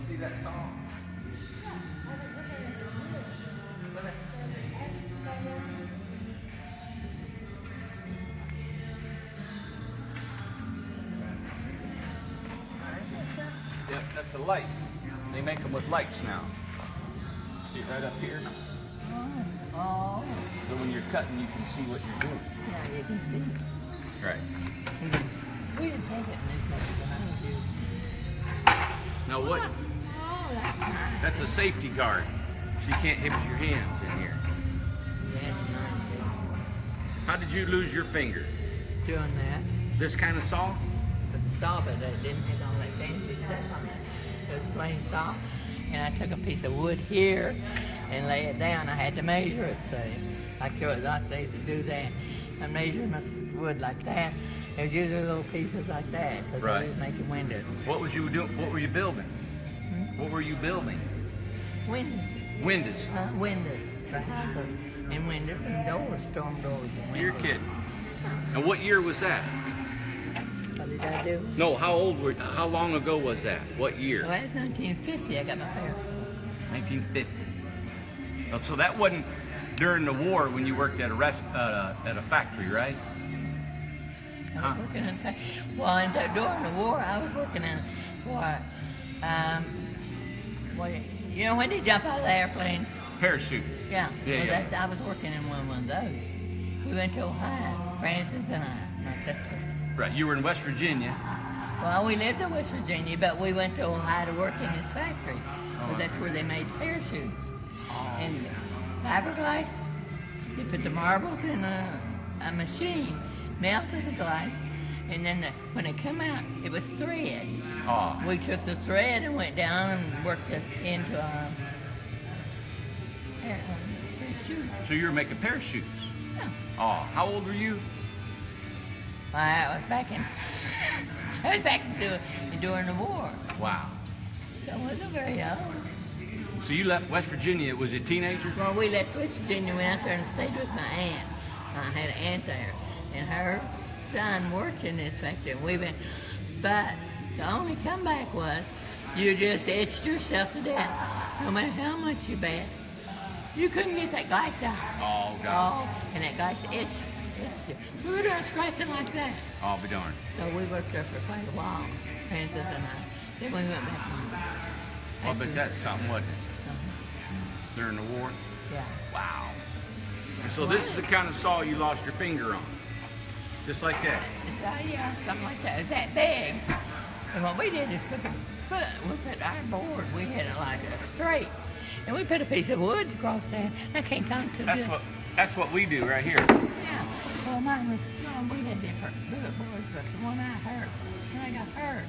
see that saw? Yep, that's a light. They make them with lights now. See it right up here? Oh. So when you're cutting, you can see what you're doing. Yeah, you can see. Right. We didn't take it in this place, but I do. Now what? Oh, that's nice. That's a safety guard. So you can't hit your hands in here. That's nice. How did you lose your finger? Doing that. This kind of saw? But the saw, but it didn't have all that fancy stuff on it. It was plain saw. And I took a piece of wood here and lay it down. I had to measure it, see. Like they do that. I measured my wood like that. There's usually little pieces like that because Right. I was making windows. What was you doing? What were you building? Hmm? What were you building? Windows. Windows. Windows for houses. And windows and doors, storm doors and windows. You're kidding. And what year was that? What did I do? No, how long ago was that? What year? Well, that's 1950. I got my fair. 1950. Oh, so that wasn't during the war when you worked at a factory, right? I was working in a factory. Well, during the war, I was working in what? You know when they jump out of the airplane? Parachute. Yeah. Yeah, Well, yeah. I was working in one of those. We went to Ohio, Francis and I, my sister. Right. You were in West Virginia. Well, we lived in West Virginia, but we went to Ohio to work in this factory. Because that's where they made parachutes. And fiberglass, they put the marbles in a machine, melted the glass, and then when it come out, it was thread. Oh. We took the thread and went down and worked it into a parachute. So you were making parachutes. Yeah. Oh. How old were you? I was back during the war. Wow. So I wasn't very old. So you left West Virginia. Was you a teenager? Well, we left West Virginia, went out there and stayed with my aunt. I had an aunt there, and her son worked in this factory. And but the only comeback was you just itched yourself to death. No matter how much you bathed, you couldn't get that glass out. Oh, gosh. Oh, and that glass itched you. We were doing scratching like that. I'll be darned. So we worked there for quite a while, Francis and I. Then we went back home. Well, but that's something, wasn't it? Uh-huh. During the war? Yeah. Wow. And so this is the kind of saw you lost your finger on. Just like that. So, yeah, something like that. It was that big. And what we did is we put our board, we had it like a straight. And we put a piece of wood across there. I can't talk too good. That's what we do right here. Yeah. Well, mine was, we had different bullet boards, but the one I got hurt,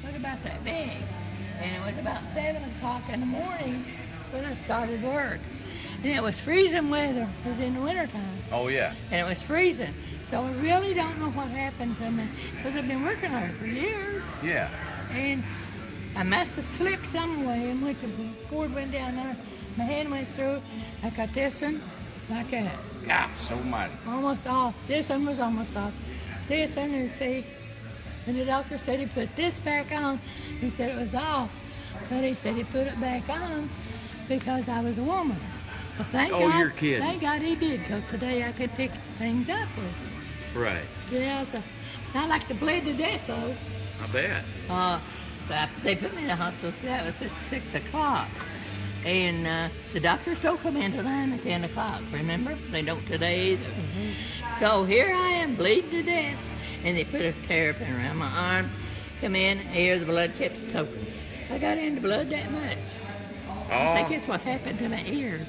was about that big. And it was about 7 o'clock in the morning when I started work. And it was freezing weather. It was in the wintertime. Oh, yeah. And it was freezing. So I really don't know what happened to me because I've been working on it for years. Yeah. And I must have slipped some way and the cord went down there. My hand went through. I got this one like that. God, so mighty. Almost off. This one was almost off. This one, and see. And the doctor said he put this back on. He said it was off. But he said he put it back on because I was a woman. Well, thank God. You're kidding. Thank God he did, because today I could pick things up with it. Right. Yeah, so I like to bleed to death, though. I bet. They put me in the hospital, so that was at 6 o'clock. And the doctors don't come in till 9 or 10 o'clock, remember? They don't today either. Mm-hmm. So here I am, bleeding to death. And they put a terrapin around my arm, come in, here the blood kept soaking. I got into blood that much. I think that's what happened to my ears.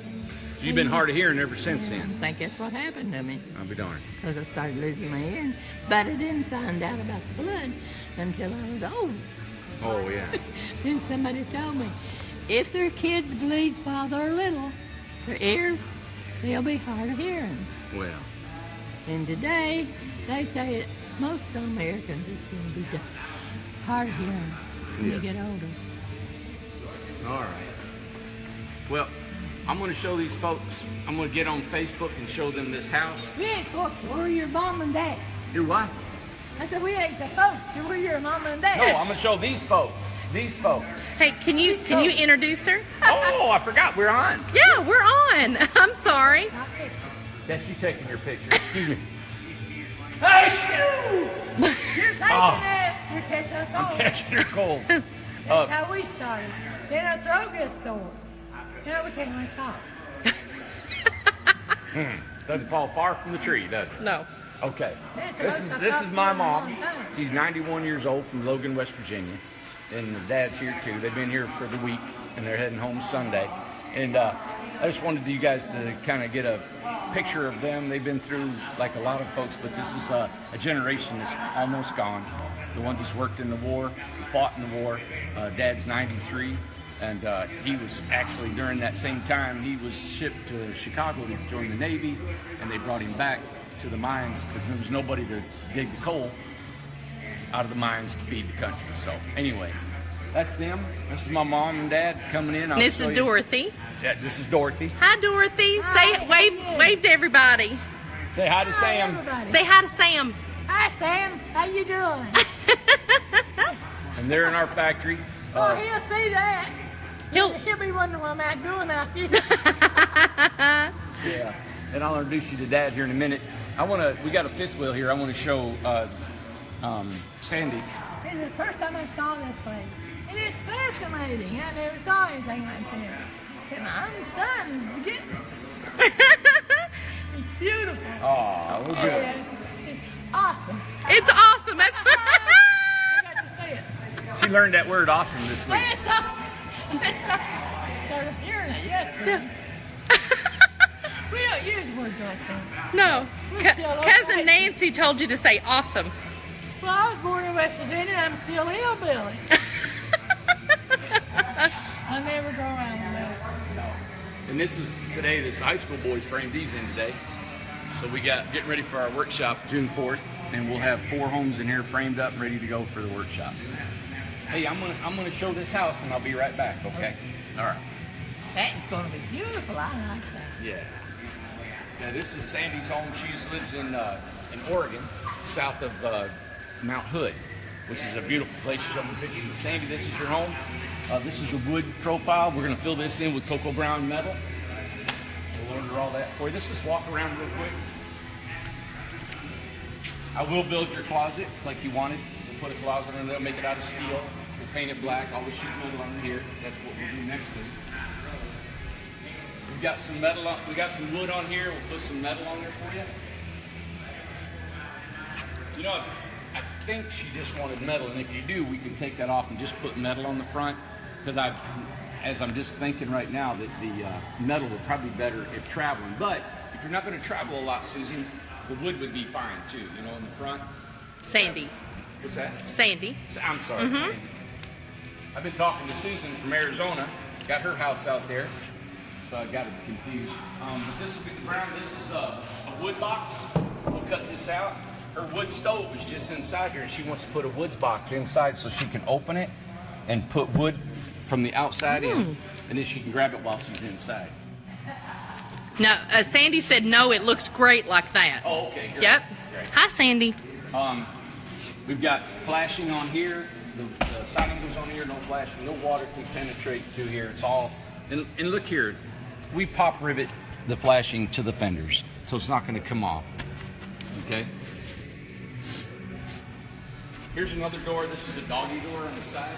You've been hard of hearing ever since then. I think that's what happened to me. I'll be darned. Because I started losing my hearing. But I didn't find out about the blood until I was old. Oh, yeah. Then somebody told me, if their kids bleed while they're little, their ears, they'll be hard of hearing. Well. And today, they say that most Americans is going to be hard of hearing when they get older. All right. Well, I'm going to show these folks. I'm going to get on Facebook and show them this house. We ain't folks, we're your mom and dad. Do what? I said, we ain't the folks, we're your mom and dad. No, I'm going to show these folks. these folks. Hey, can you introduce her? Oh, I forgot we're on. Yeah, we're on. I'm sorry. Yeah, she's taking your picture. Excuse me. Hey, Stu! You're taking it. You're catching a cold. I'm catching her cold. That's how we started. Then our throat gets sore. Now we can't even talk. Doesn't fall far from the tree, does it? No. Okay. This This is my mom. She's 91 years old from Logan, West Virginia, and the dad's here too. They've been here for the week, and they're heading home Sunday. And I just wanted you guys to kind of get a picture of them. They've been through like a lot of folks, but this is a generation that's almost gone. The ones that's worked in the war, fought in the war. Dad's 93. And he was actually, during that same time, he was shipped to Chicago to join the Navy, and they brought him back to the mines because there was nobody to dig the coal out of the mines to feed the country. So anyway, that's them. This is my mom and dad coming in. And this is Dorothy. Yeah, this is Dorothy. Hi, Dorothy. Say wave to everybody. Say hi to Sam. Everybody. Say hi to Sam. Hi, Sam. How you doing? And they're in our factory. Oh, he'll see that. He'll He'll be wondering what I'm doing out here. Yeah, and I'll introduce you to Dad here in a minute. We got a fifth wheel here. I want to show Sandy's. This is the first time I saw this place. And it's fascinating. I never saw anything like that. And my own son's getting it. It's beautiful. Oh, we're good. Yeah, it's awesome. It's awesome. That's I got to say it. She learned that word awesome this week. I started hearing it yesterday. We don't use words like that. no. Cousin Nancy told you to say awesome. Well, I was born in West Virginia. I'm still hillbilly. I never go around that. And this high school boys framed these in today. So we got getting ready for our workshop June 4th, and we'll have 4 homes in here framed up, ready to go for the workshop. Hey, I'm gonna show this house, and I'll be right back. Okay. All right. That's going to be beautiful. I like that. Yeah. Yeah, this is Sandy's home. She lives in Oregon, south of Mount Hood, which is a beautiful place. She's up in picture. Sandy, this is your home. This is the wood profile. We're going to fill this in with cocoa brown metal. We'll order all that for you. Let's just walk around real quick. I will build your closet like you wanted. We'll put a closet in there, make it out of steel. We'll paint it black. All the sheet metal under here. That's what we'll do next to it. We got some metal on, we got some wood on here. We'll put some metal on there for you. You know, I think she just wanted metal, and if you do, we can take that off and just put metal on the front. Because as I'm just thinking right now, that the metal would probably be better if traveling. But if you're not going to travel a lot, Susan, the wood would be fine too. You know, in the front. Sandy. What's that? Sandy. I'm sorry, Sandy. I've been talking to Susan from Arizona. Got her house out there. So I got it confused. But this will be the ground. This is a wood box. We'll cut this out. Her wood stove is just inside here, and she wants to put a wood box inside so she can open it and put wood from the outside in, and then she can grab it while she's inside. No, Sandy said no. It looks great like that. Oh, okay. Great. Yep. Great. Hi, Sandy. We've got flashing on here. The siding goes on here. No flashing. No water can penetrate through here. It's all. And look here. We pop rivet the flashing to the fenders, so it's not going to come off. Okay. Here's another door. This is a doggy door on the side.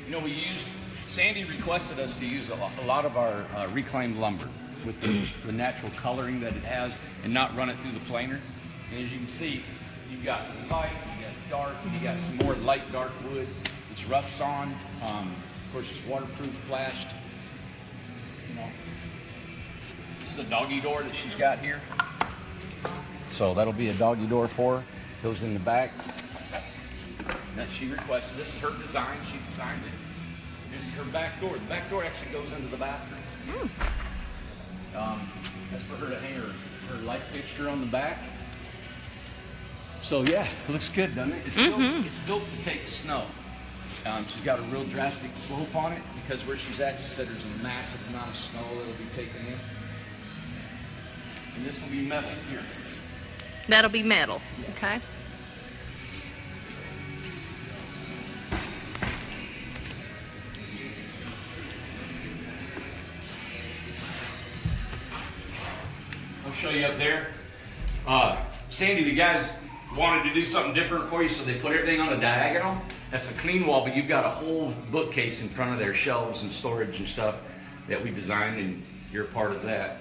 You know, Sandy requested us to use a lot of our reclaimed lumber with the natural coloring that it has and not run it through the planer. And as you can see, you've got light, you got dark, you got some more light dark wood. It's rough sawn. Of course, it's waterproof, flashed. You know, this is a doggy door that she's got here. So that'll be a doggy door for her. Goes in the back. That she requested. This is her design. She designed it. This is her back door. The back door actually goes into the bathroom. That's for her to hang her light fixture on the back. So yeah, it looks good, doesn't it? It's built to take snow. She's got a real drastic slope on it because where she's at, she said there's a massive amount of snow that'll be taken in. And this will be metal here. That'll be metal. Okay. show you up there. Sandy, the guys wanted to do something different for you, so they put everything on a diagonal. That's a clean wall, but you've got a whole bookcase in front of their shelves and storage and stuff that we designed, and you're a part of that.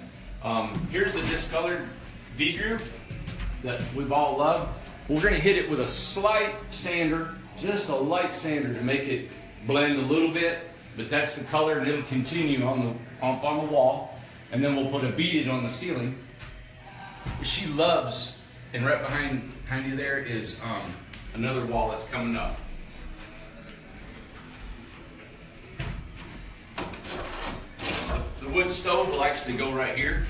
Here's the discolored V-groove that we've all loved. We're gonna hit it with a slight sander, just a light sander to make it blend a little bit, but that's the color, and it'll continue on the wall. And then we'll put a beaded on the ceiling. What she loves, and right behind you there is another wall that's coming up. The wood stove will actually go right here.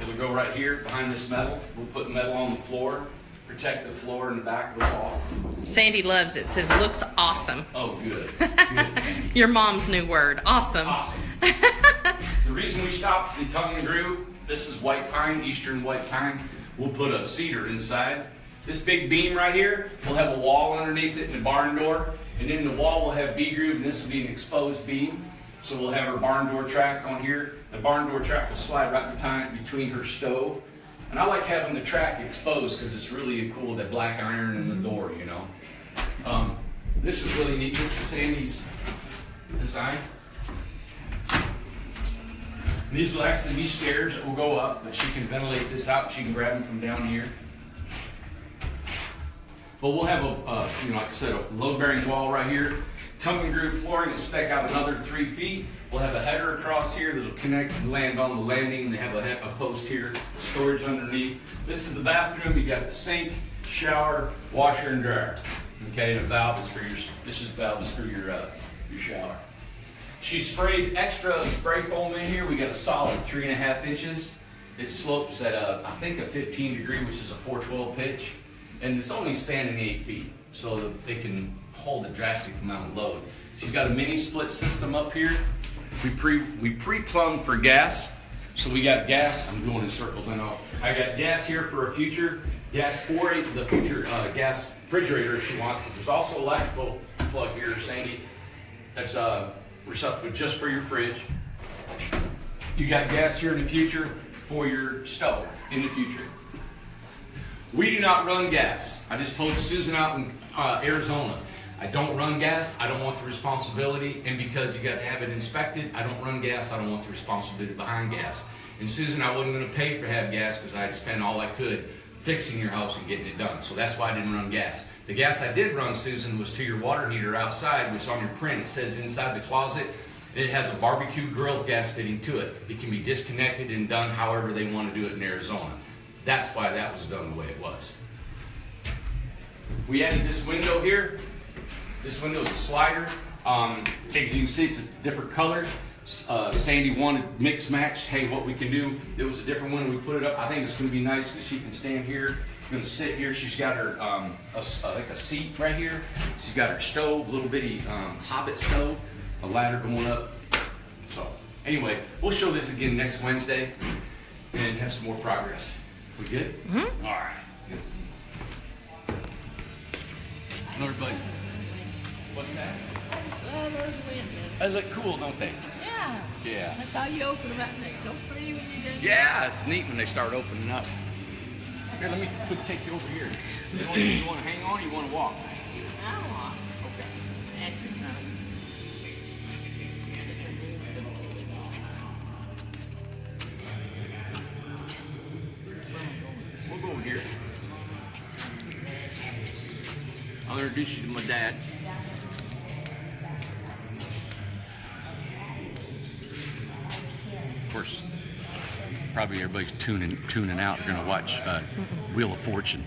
It'll go right here behind this metal. We'll put metal on the floor, protect the floor and the back of the wall. Sandy loves it. Says looks awesome. Oh, good. Good. Your mom's new word. Awesome. Awesome. The reason we stopped the tongue and groove, this is white pine, eastern white pine. We'll put a cedar inside. This big beam right here, we'll have a wall underneath it and a barn door. And in the wall we'll have V-groove, and this will be an exposed beam. So we'll have our barn door track on here. The barn door track will slide right between her stove. And I like having the track exposed because it's really cool, that black iron in the door, you know. This is really neat. This is Sandy's design. And these will actually be stairs that will go up, but she can ventilate this out. She can grab them from down here. But we'll have like I said, a load-bearing wall right here. Tongue and groove flooring will stick out another 3 feet. We'll have a header across here that'll connect and land on the landing. They have a post here, storage underneath. This is the bathroom. You got the sink, shower, washer, and dryer. Okay, and a valve is for your shower. She sprayed extra spray foam in here. We got a solid 3.5 inches. It slopes at I think a 15 degree, which is a 412 pitch, and it's only spanning 8 feet, so that it can hold a drastic amount of load. She's got a mini split system up here. We pre-plumbed for gas, so we got gas. I'm going in circles, I know. I got gas here for a future gas for the future gas refrigerator if she wants. But there's also an electrical plug here, Sandy. That's receptacle just for your fridge. You got gas here in the future for your stove in the future. We do not run gas. I just told Susan out in Arizona, I don't run gas. I don't want the responsibility, and because you got to have it inspected, I don't run gas. I don't want the responsibility behind gas. And Susan, I wasn't going to pay for have gas because I'd spend all I could fixing your house and getting it done. So that's why I didn't run gas. The gas I did run, Susan, was to your water heater outside, which on your print it says inside the closet. And it has a barbecue grill gas fitting to it. It can be disconnected and done however they want to do it in Arizona. That's why that was done the way it was. We added this window here. This window is a slider. As you can see, it's a different color. Sandy wanted mix match. Hey, what we can do? It was a different one. We put it up. I think it's going to be nice because she can stand here. She's going to sit here. She's got her like a seat right here. She's got her stove, little bitty Hobbit stove, a ladder going up. So anyway, we'll show this again next Wednesday and have some more progress. We good? Mm-hmm. All right. Good. Hello, everybody. What's that? Oh, those windows. They look cool, don't they? Yeah. Yeah. I saw you open them up and they're so pretty when you did. Yeah, it's neat when they start opening up. Here, let me take you over here. You want to hang on or you want to walk? I walk. Okay. Exercise. We'll go over here. I'll introduce you to my dad. Of course, probably everybody's tuning out. They're going to watch Wheel of Fortune.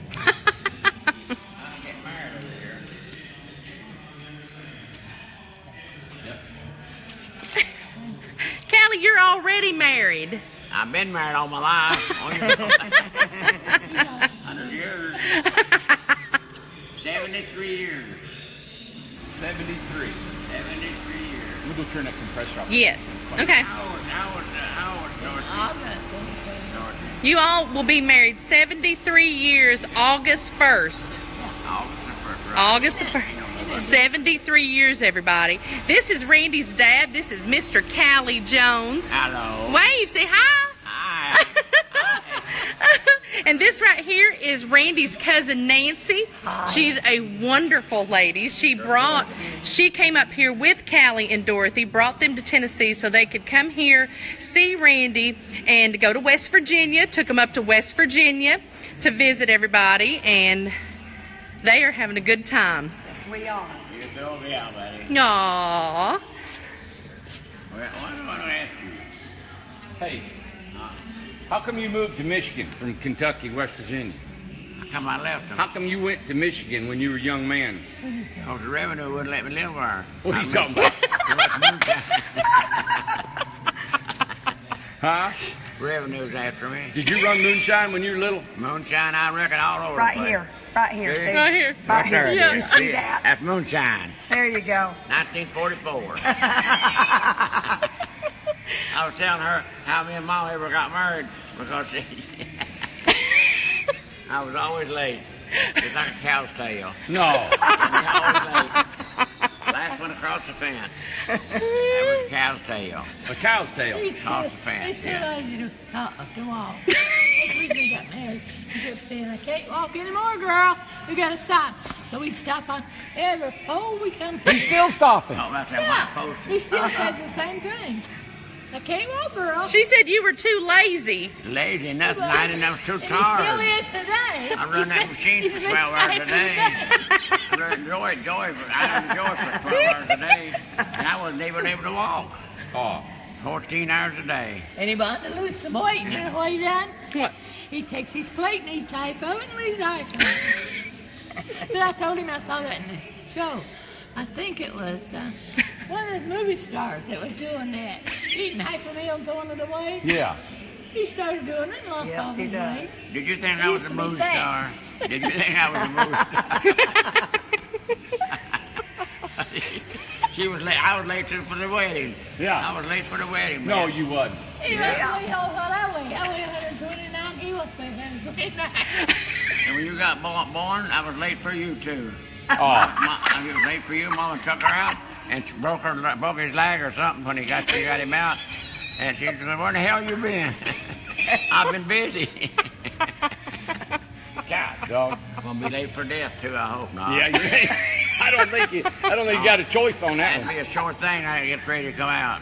Callie, you're already married. I've been married all my life. 100 years. 73 years. 73. 73 years. Let me go turn that compressor off. Yes. Okay. Howard, Dorothy. You all will be married 73 years August 1st. August the 1st. 73 years, everybody. This is Randy's dad. This is Mr. Callie Jones. Hello. Wave, say hi. Hi. And this right here is Randy's cousin Nancy. She's a wonderful lady. She came up here with Callie and Dorothy, brought them to Tennessee so they could come here, see Randy, and go to West Virginia. Took them up to West Virginia to visit everybody, and they are having a good time. Yes, we are. You go, yeah, buddy. Aww. Well, what do I want to ask you? Hey, how come you moved to Michigan from Kentucky, West Virginia? How come I left them? How come you went to Michigan when you were a young man? Because the revenue wouldn't let me live there. What are you talking about? Huh? Revenue's after me. Did you run moonshine when you were little? Moonshine, I reckon, all over Right the place. here. Right here. See? See? Right here. Right here. there it You is. see that? That's moonshine. There you go. 1944. I was telling her how me and Mom ever got married because I was always late. It's like a cow's tail. No. Always late. Last one across the fence. That was a cow's tail. A cow's tail. Across the fence. He's too Yeah. lazy to walk. Next week we got married. He kept saying, I can't walk anymore, girl. We gotta stop. So we stop on every pole we come to. He's still stopping. Oh, that's that Yeah, white he post. still says the same thing. I can't walk, girl. She said you were too lazy. Lazy and nothing. I didn't have too And he still tired. is today. I run that machine for 12 hours a day. I run enjoy for 12 hours a day. And I wasn't even able to walk. Oh. 14 hours a day. Anybody to lose some weight, you know what he done? What? He takes his plate and he ties of it and leaves ice on it. But I told him I saw that in the show. I think it was one of those movie stars that was doing that. Eating half a meal and throwing it away. Yeah. He started doing it and lost Yes, all he his does. weight. Did you think I was used a to be movie fat. star? Did you think I was a movie star? She was late. I was late for the wedding. Yeah. I was late for the wedding. No, man. you wasn't. He was way what I weigh. I weigh 129. He was 129. And when you got born, I was late for you too. Oh. I was late for you. Mama took her out and she broke his leg or something when she got him out. And she said, "Where the hell you been?" I've been busy. God, dog. Gonna be late for death too. I hope not. Yeah, you ain't. I don't think you got a choice on that That'd one. be a short thing. I get ready to come out.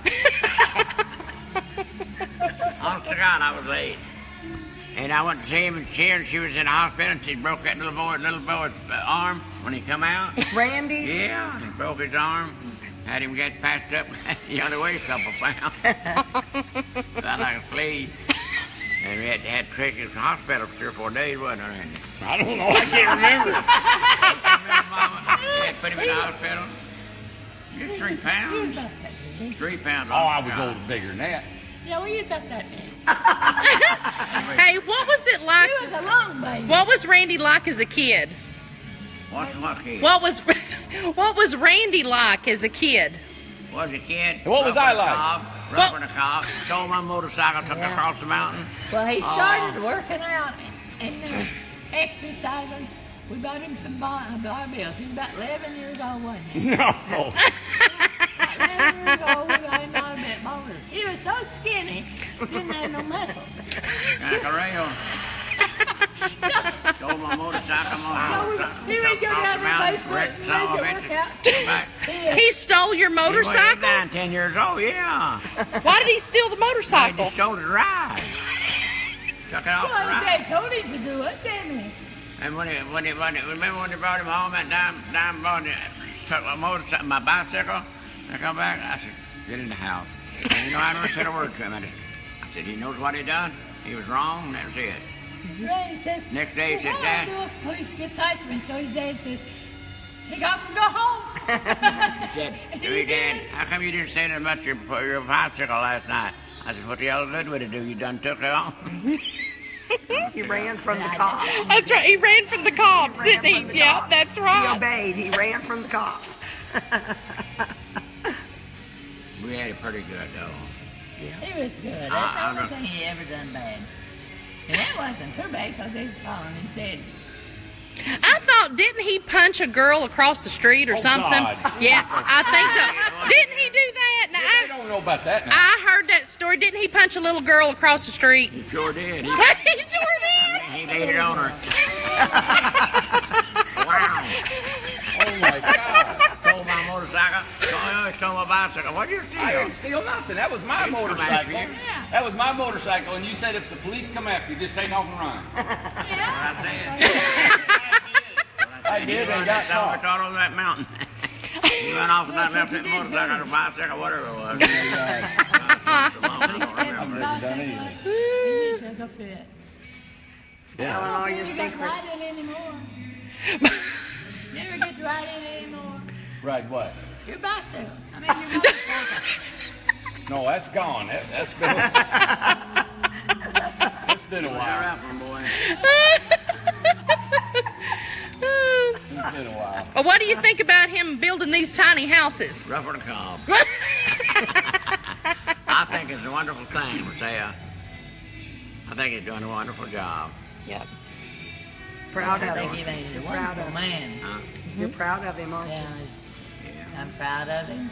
Honest to God, I was late. And I went to see him and she was in the hospital and she broke that little boy's arm when he come out. Randy's. Yeah, he broke his arm. Had him get patched up. He only weighed a couple pounds. Felt like a flea. And we had to take him to the hospital for 3 or 4 days, wasn't it, Randy? I don't know. I can't remember. Remember, Mama? They had to put him in the hospital. Just 3 He was pounds. about that big. 3 pounds. Oh, I was older, bigger than that. Yeah, well, he was about that big. Hey, what was it like? He was a long baby. What was Randy like as a kid? What kid? What was Randy like as a kid? Was a kid. What was I like? Roughing a cop. Stole my motorcycle, took it Yeah. across the mountain. Well, he started working out and exercising. We bought him some barbells. He was about 11 years old, wasn't he? No. About 11 years old, we got him out of that motor. He was so skinny, didn't have no muscle. Like a rail. Stole my motorcycle, He would go down the basement wrecked and some of make it. it work out. Come back. He stole your He was motorcycle? 9, 10 years old, yeah. Why did he steal the He motorcycle? just stole it to ride. Took it off the Well, ride. his dad told him to do it, didn't he? And remember when they brought him home that dime body, took my motorcycle, my bicycle, and I come back, I said, get in the house. And you know, I never said a word to him. I said, he knows what he done. He was wrong, and that was it. Randy says, Next day he said, "What Dad." do I do if police gets tight to me?" So his dad says, "Take off and go home." He said, hey, Dad, how come you didn't say that about your bicycle last night? I said, what the hell good would it do? You done took it off? He ran from the cops. That's right. He ran from the cops, Ran didn't from he? the Yeah, cops. that's He right. obeyed. He ran from the cops. We had it pretty good, though. He was good. That's I the only don't- thing he ever done bad. And that wasn't too bad because he was following his daddy. I thought, didn't he punch a girl across the street or Oh, something? God. Yeah, I think so. Didn't he do that? Now, I don't know about that now. I heard that story. Didn't he punch a little girl across the street? He sure did. He sure did. He laid it on her. Wow. Oh my God. Stole my motorcycle. Oh, stole my bicycle. What'd you steal? I didn't steal nothing. That was my Police come motorcycle. after you? That was my motorcycle, and you said if the police come after you, just take off and run. What I said. I did and got I caught. thought over that mountain. He ran off and I left that motorcycle or bicycle, whatever it was. I've never done anything. He took a fit. Telling all your You got to secrets. ride it anymore. Never get to ride it anymore. Right, what? Your bicycle. I mean, your motorcycle. No, that's gone. That's been. It's been a while. Boy. It's been a while. Well, what do you think about him building these tiny houses? Rougher than cob. I think it's a wonderful thing, Marcella. I think he's doing a wonderful job. Yep. Proud I of think he him. made a You're proud wonderful of him. man. You're proud of him, aren't you? Yeah, I'm proud of him,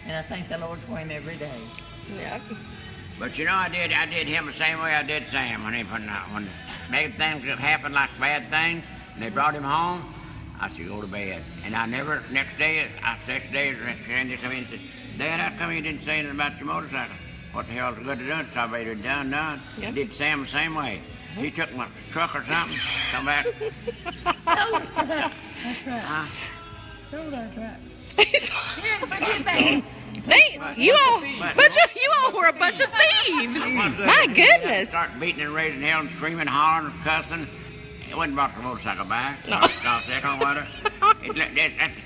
and I thank the Lord for him every day. Yep. But you know, I did him the same way I did Sam when bad things happened, like bad things, and they brought him home. I said, go to bed. And I never, next day, Sandy come in and said, Dad, how come you didn't say anything about your motorcycle? What the hell's good to do? It's already done. Yep. Did Sam the same way. He took my truck or something, come back. That's right. Huh? Stole our truck. They, Here, put it back. you all were a bunch of thieves. My goodness. Start beating and raising hell and screaming, hollering, cussing. It wasn't brought the motorcycle back. No.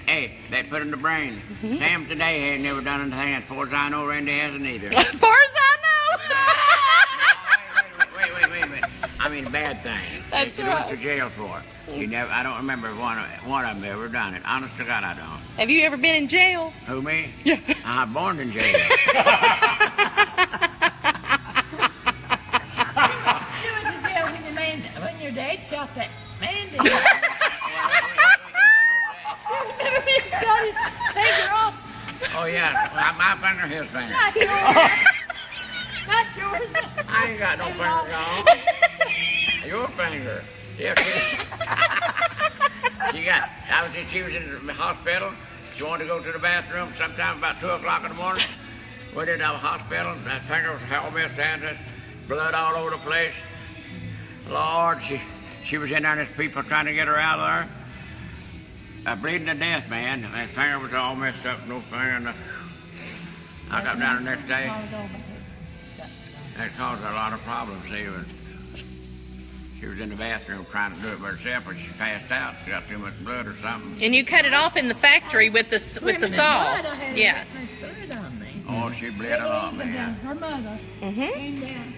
Hey, they put in the brain. Sam today ain't never done anything. As far as I know, Randy hasn't either. As far as I know. Wait a minute. I mean, bad things. That's that you went right. to jail for. You never. I don't remember one of them ever done it. Honest to God, I don't. Have you ever been in jail? Who, me? Yeah. I'm born in jail. You went to jail when your dad shot that man. Did you? Remember he shot his finger off? Oh, yeah. My finger, his finger. Not yours. Not yours. I ain't got no finger on. Your finger. Yeah. She was in the hospital. She wanted to go to the bathroom sometime about 2 o'clock in the morning. Went into the hospital. That finger was all messed up. Blood all over the place. Lord, she was in there and there's people trying to get her out of there. Bleeding to death, man. That finger was all messed up. No finger. Nothing. I got down the next day. That caused a lot of problems. She was in the bathroom trying to do it by herself, but she passed out. She got too much blood or something. And you cut it off in the factory with the saw. Yeah. Oh, she bled a lot, man. Her mother came down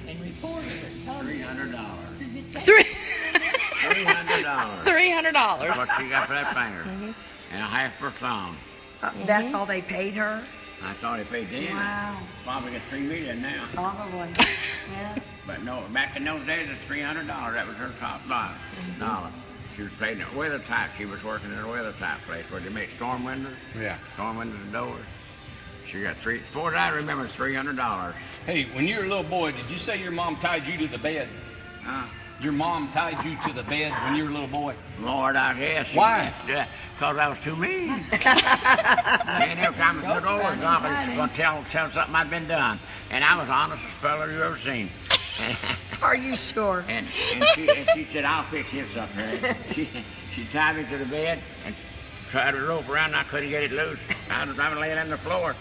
and reported it. Told her. $300. She just said, $300. $300. What she got for that finger. And a half her thumb. That's all they paid her? I thought they paid then. Wow. Probably got $3 million now. Probably. Yeah. But no, back in those days, it's $300. That was her top dollar. She was paid in a weather type. She was working in a weather type place where they make storm windows. Yeah. Storm windows and doors. She got as far as I remember, $300. Hey, when you were a little boy, did you say your mom tied you to the bed? Your mom tied you to the bed when you were a little boy? Lord, I guess. Why? Because I was too mean. And every time I put over, I was going to tell something I'd been done. And I was the honestest fella you ever seen. Are you sure? And she said, I'll fix this up here. She tied me to the bed and tried a rope around and I couldn't get it loose. I was laying on the floor.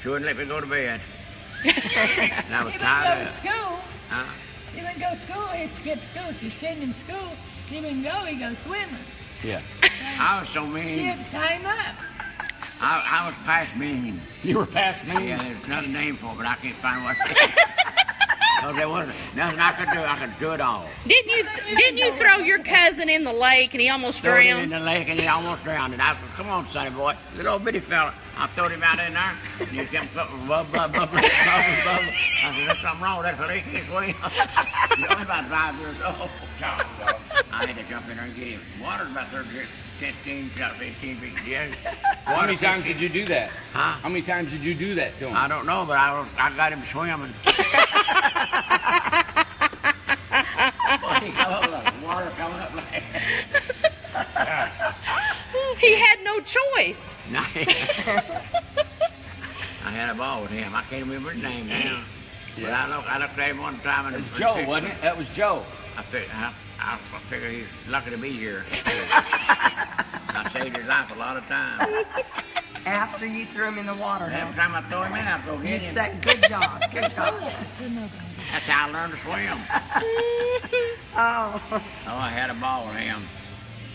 She wouldn't let me go to bed. And I was he wouldn't tied go to up. school. Huh? He wouldn't go to school. He skipped school. She sent him to school. He wouldn't go. He go swimming. Yeah. I was so She mean. had to tie him up. I was past mean. You were past me? Yeah, there's another name for it, but I can't find what it is. Because there wasn't nothing I could do. I could do it all. Didn't you throw your cousin in the lake and he almost Threw him in drowned? the lake and he almost drowned. And I said, come on, sonny boy. Little bitty fella. I threw him out in there. And he kept bubble, bubble, bubble, bubble, bubble. I said, there's something wrong with that fella. He can't swim. He's only about 5 years old. I I had to jump in there and get him. Water's about 15 feet. Yeah. How many times did you do that? Huh? How many times did you do that to him? I don't know, but I got him swimming. He come up like water coming up like. He had no choice. I had a ball with him. I can't remember his name now. But I looked at him one time and It was Joe, wasn't it? That was Joe. I figure he's lucky to be here. I saved his life a lot of times. After you threw him in the water. Every time I throw him in, I go get You'd him. say, good job, good job. That's how I learned to swim. Oh, Oh, I had a ball with him.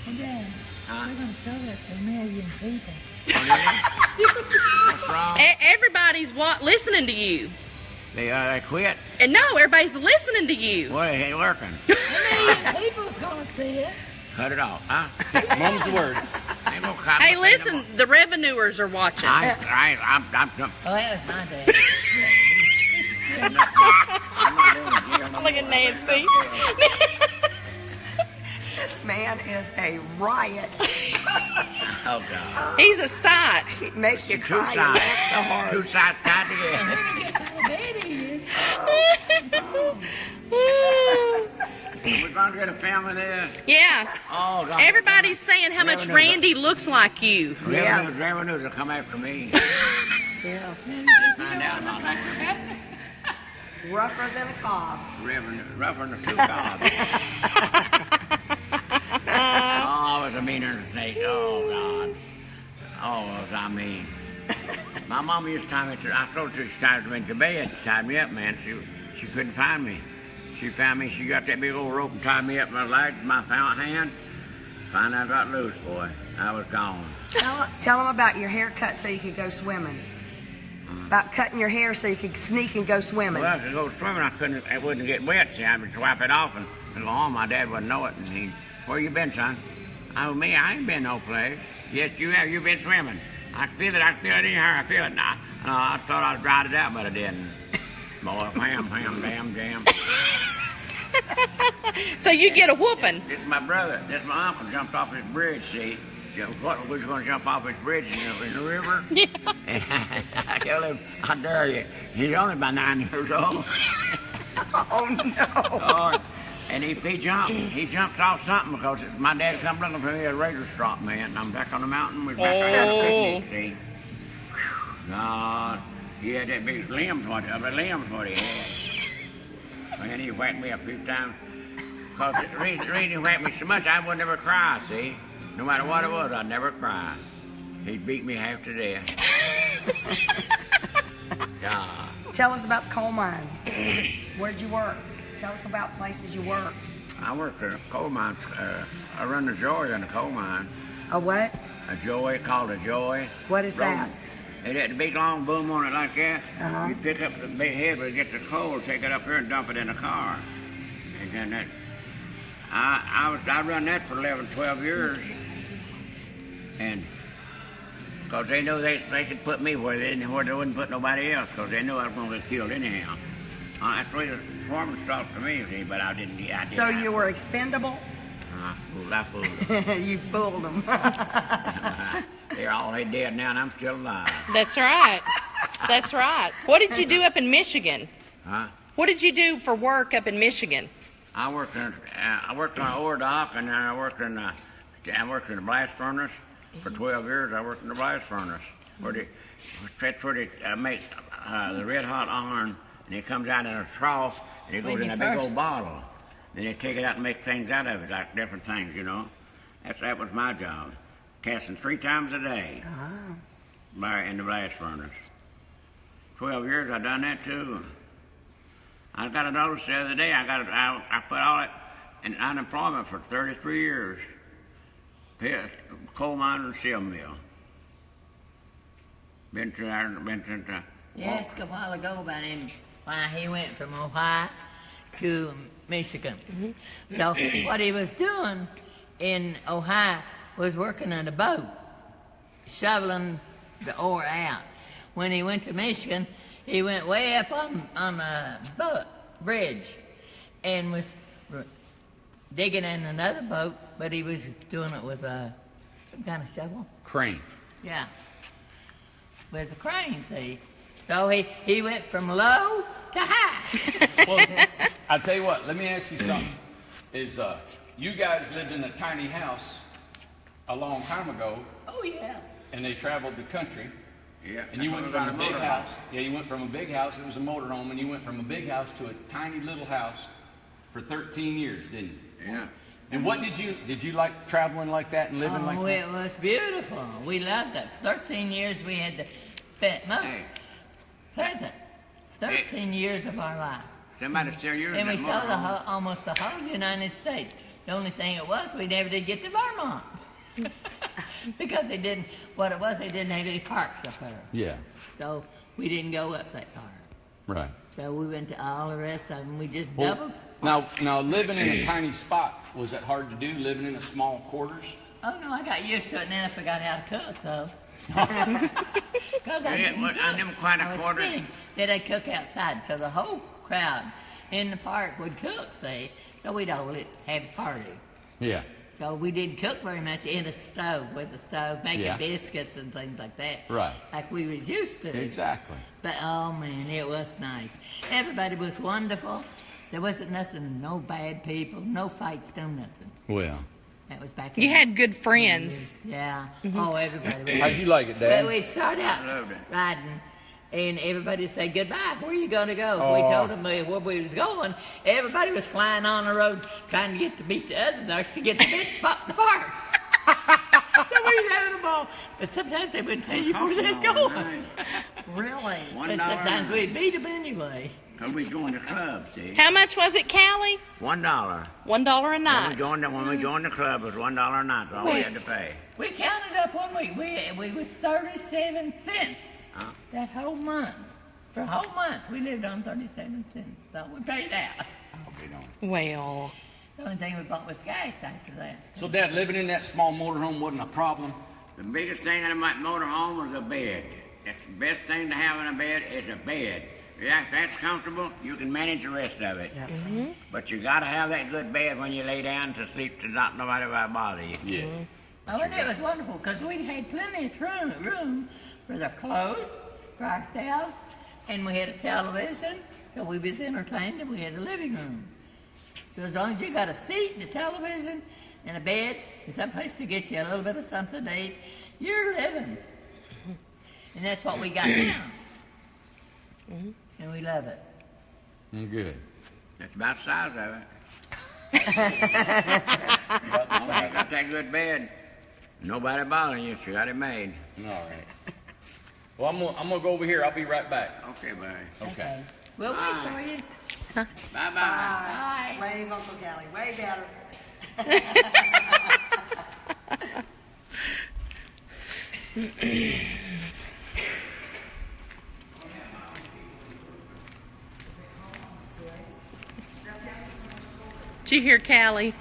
And Dad, Huh? we're gonna show that to a million people. What's wrong? Everybody's listening to you. They quit. And no, everybody's listening to you. Well, it ain't working. People's gonna see it. Cut it off, huh? Mum's the word. Ain't no cotton Hey, no listen, more. the revenuers are watching. I'm Oh, that was my dad. Look at Nancy. this man is a riot. Oh, God. He's a sight. Make you Two cry. and sides. laugh so hard. Two sides tied together. We're going to get a family there. Yeah. Oh, God. Everybody's saying how much Randy looks like you. Revenues will come after me. Yeah. Find out about that. Rougher than a cob. Rougher than a two cobs. Oh, I was a meaner snake. Oh, God. Oh, was I mean. My mom used to tie me to, I told her she tied me to bed. She tied me up, man. She couldn't find me. She found me. She got that big old rope and tied me up my leg, my hand. Finally, I got loose, boy. I was gone. Tell them about your haircut so you could go swimming. About cutting your hair so you could sneak and go swimming. Well, to go swimming, it wouldn't get wet. See, I would swipe it off and go home. My dad wouldn't know it. And he, where you been, son? Oh, me, I ain't been no place. Yes, you have. You've been swimming. I feel it in here. I feel it now. I thought I'd dried it out, but I didn't. Boy, wham, damn, jam. So you get a whooping. This is my brother. This is my uncle jumped off his bridge, see? What was going to jump off his bridge in the river? Yeah. And I tell him, I dare you. He's only about 9 years old. Oh, no. Oh, and if he jumps off something because my dad come looking for me a razor strop, man. And I'm back on the mountain. We're back there at the picnic, see? Whew, God, he had that big limbs, what he had. Man, he whacked me a few times. Because the reason he whacked me so much, I would never cry, see? No matter what it was, I'd never cry. He beat me half to death. God. Tell us about the coal mines. Where'd you work? Tell us about places you worked. I worked in a coal mine. I run the joy in the coal mine. A what? A joy, called a joy. What is that? It had a big long boom on it like that. Uh-huh. You pick up the big head, but get the coal, take it up here and dump it in the car. And then that, I run that for 11, 12 years. And because they knew they could put me where they wouldn't put nobody else, because they knew I was going to get killed anyhow. That's the way the foreman talked to me, see, but I didn't. So you were expendable? I fooled them. You fooled them. They're all dead now, and I'm still alive. That's right. That's right. What did you do up in Michigan? Huh? What did you do for work up in Michigan? I worked on an ore dock, and then I worked in the blast furnace for 12 years. I worked in the blast furnace, that's where they make the red hot iron, and it comes out in a trough, and it goes in a big old bottle. Then they take it out and make things out of it, like different things, you know. That was my job, casting 3 times a day in the blast furnace. 12 years I done that too. I got a notice the other day. I put all it in unemployment for 33 years. Coal mine and steel mill. Been to You asked a while ago about him, why he went from Ohio to Michigan. So what he was doing in Ohio was working on a boat, shoveling the ore out. When he went to Michigan, he went way up on a bridge and was digging in another boat, but he was doing it with some kind of shovel. Crane. Yeah. With a crane, see. So he went from low to high. Well, I'll tell you what, let me ask you something. You guys lived in a tiny house a long time ago, Oh, yeah. and they traveled the country, Yeah. and you went that's from what a was big on house. Yeah, you went from a big house, it was a motorhome, and you went from a big house to a tiny little house for 13 years, didn't you? Yeah. And what did you like traveling like that and living like Oh, that? it was beautiful. We loved it. 13 years we had the most Hey. pleasant 13 years of our life. Somebody still using And we that saw motorhome. almost the whole United States. The only thing it was, we never did get to Vermont. Because they didn't have any parks up there. Yeah, So we didn't go up that far. right. So we went to all the rest of them. We just Well, doubled. now living in a tiny spot, was that hard to do, living in a small quarters? Oh, no, I got used to it, and then I forgot how to cook, though. Because Yeah, well, I never quite I was accorded. sitting. Then I'd cook outside, so the whole crowd in the park would cook, see? So we'd all have a party. Yeah. So we didn't cook very much in a stove, with a stove, making Yeah. biscuits and things like that. Right. Like we was used to. Exactly. But, oh, man, it was nice. Everybody was wonderful. There wasn't nothing, no bad people, no fights, no nothing. Well, That was back You in had good friends. Yeah. Oh, everybody was. how'd you like it, Well, Dad? we'd start out Loved it. riding, and everybody would say goodbye. Where are you going to go? So we told them where we was going. Everybody was flying on the road trying to get to beat the other ducks to get the best spot in the park. So we was having a ball. But sometimes they wouldn't tell you where they was going. Really? But sometimes we'd beat them anyway. Cause we going to club, see. How much was it, Callie? $1. $1 a When night. we joined the club, it was $1 a night. That's all we Wait. had to pay. We counted up 1 week. We was 37 cents that whole month. For a whole month, we lived on 37 cents. So we paid out. Well, The only thing we bought was gas after that. So, Dad, living in that small motorhome wasn't a problem? The biggest thing in my motorhome was a bed. That's the best thing to have in a bed is a bed. Yeah, if that's comfortable, you can manage the rest of it. That's right. But you gotta have that good bed when you lay down to sleep to not nobody will bother you. Yeah. Oh, and it was wonderful because we had plenty of room for the clothes, for ourselves, and we had a television, so we was entertained, and we had a living room. So as long as you got a seat and a television and a bed and someplace to get you a little bit of something to eat, you're living. And that's what we got now. And we love it. Good. That's about the size of it. You got that good bed. Nobody bothering you. You got it made. All right. Well, I'm gonna go over here. I'll be right back. Okay, buddy. Okay. We'll wait for you. Bye-bye. Bye. Wave, Uncle Callie. Wave at her. did you hear Callie?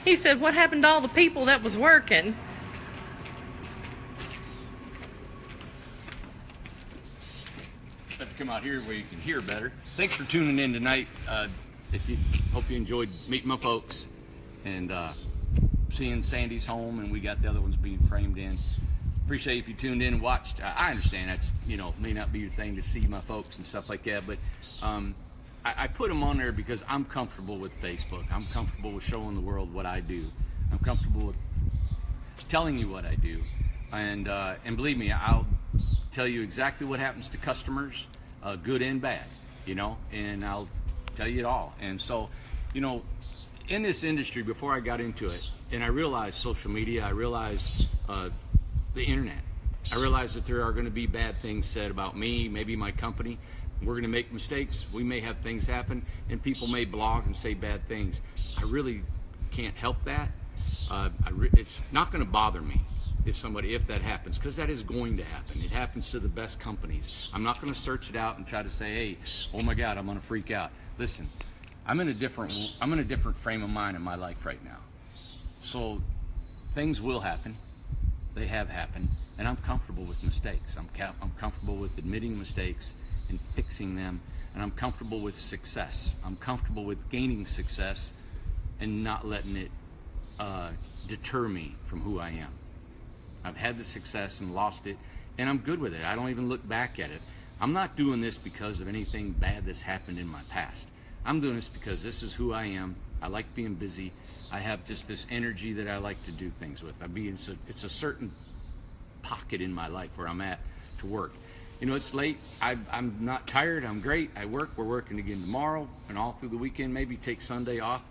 He said, what happened to all the people that was working? Have to come out here where you can hear better. Thanks for tuning in tonight. Hope you enjoyed meeting my folks and seeing Sandy's home, and we got the other ones being framed in. Appreciate if you tuned in and watched. I understand that's may not be your thing to see my folks and stuff like that, but I put them on there because I'm comfortable with Facebook. I'm comfortable with showing the world what I do. I'm comfortable with telling you what I do, and believe me, I'll tell you exactly what happens to customers, good and bad, and I'll tell you it all. And so, in this industry, before I got into it, and I realized social media, I realized the internet, I realized that there are going to be bad things said about me, maybe my company. We're going to make mistakes. We may have things happen, and people may blog and say bad things. I really can't help that. It's not going to bother me if that happens, because that is going to happen. It happens to the best companies. I'm not going to search it out and try to say, hey, oh my God, I'm going to freak out. Listen, I'm in a different frame of mind in my life right now. So things will happen. They have happened, and I'm comfortable with mistakes. I'm comfortable with admitting mistakes and fixing them, and I'm comfortable with success. I'm comfortable with gaining success and not letting it deter me from who I am. I've had the success and lost it, and I'm good with it. I don't even look back at it. I'm not doing this because of anything bad that's happened in my past. I'm doing this because this is who I am. I like being busy. I have just this energy that I like to do things with. It's a certain pocket in my life where I'm at to work. You know, it's late. I'm not tired. I'm great. I work. We're working again tomorrow and all through the weekend, maybe take Sunday off.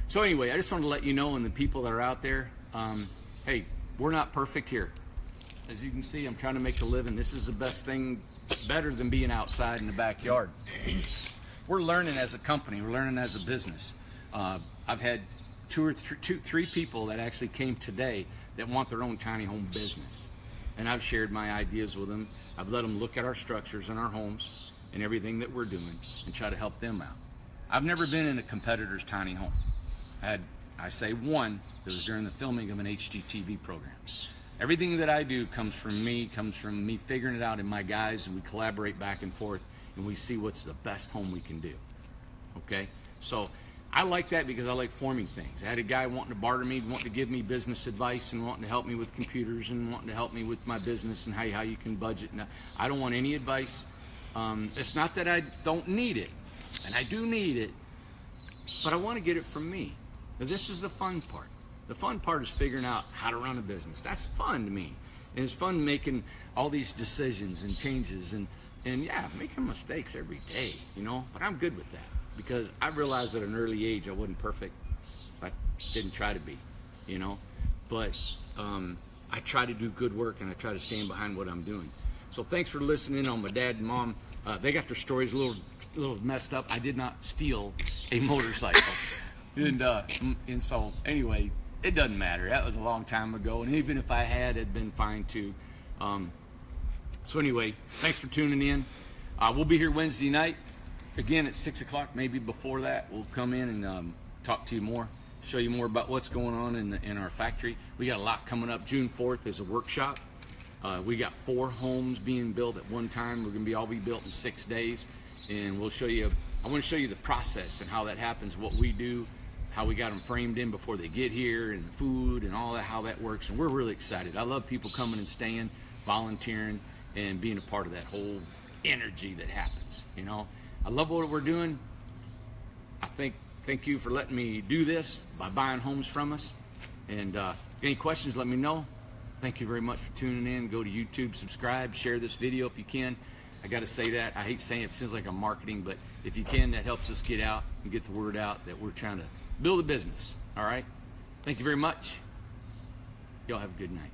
So anyway, I just wanted to let you know, and the people that are out there, hey, we're not perfect here. As you can see, I'm trying to make a living. This is the best thing, better than being outside in the backyard. We're learning as a company. We're learning as a business. I've had three people that actually came today that want their own tiny home business. And I've shared my ideas with them. I've let them look at our structures and our homes and everything that we're doing and try to help them out. I've never been in a competitor's tiny home. I say one, it was during the filming of an HGTV program. Everything that I do comes from me figuring it out in my guys, and we collaborate back and forth, and we see what's the best home we can do. Okay? So I like that because I like forming things. I had a guy wanting to barter me, wanting to give me business advice, and wanting to help me with computers, and wanting to help me with my business and how you can budget. And I don't want any advice. It's not that I don't need it, and I do need it, but I want to get it from me. Because this is the fun part. The fun part is figuring out how to run a business. That's fun to me. And it's fun making all these decisions and changes and yeah, making mistakes every day, you know. But I'm good with that because I realized at an early age I wasn't perfect. So I didn't try to be, you know. But I try to do good work and I try to stand behind what I'm doing. So thanks for listening on my dad and mom. They got their stories a little messed up. I did not steal a motorcycle. And so anyway, it doesn't matter. That was a long time ago, and even if I had, it'd been fine too. So anyway, thanks for tuning in. We'll be here Wednesday night again at 6 o'clock. Maybe before that, we'll come in and talk to you more, show you more about what's going on in our factory. We got a lot coming up. June 4th is a workshop. We got 4 homes being built at one time. We're gonna all be built in 6 days, and we'll show you. I want to show you the process and how that happens, what we do, how we got them framed in before they get here, and the food and all that, how that works. And we're really excited. I love people coming and staying, volunteering, and being a part of that whole energy that happens. You know, I love what we're doing. Thank you for letting me do this by buying homes from us. And any questions, let me know. Thank you very much for tuning in. Go to YouTube, subscribe, share this video if you can. I got to say that. I hate saying it. It seems like I'm marketing, but if you can, that helps us get out and get the word out that we're trying to build a business. All right? Thank you very much. Y'all have a good night.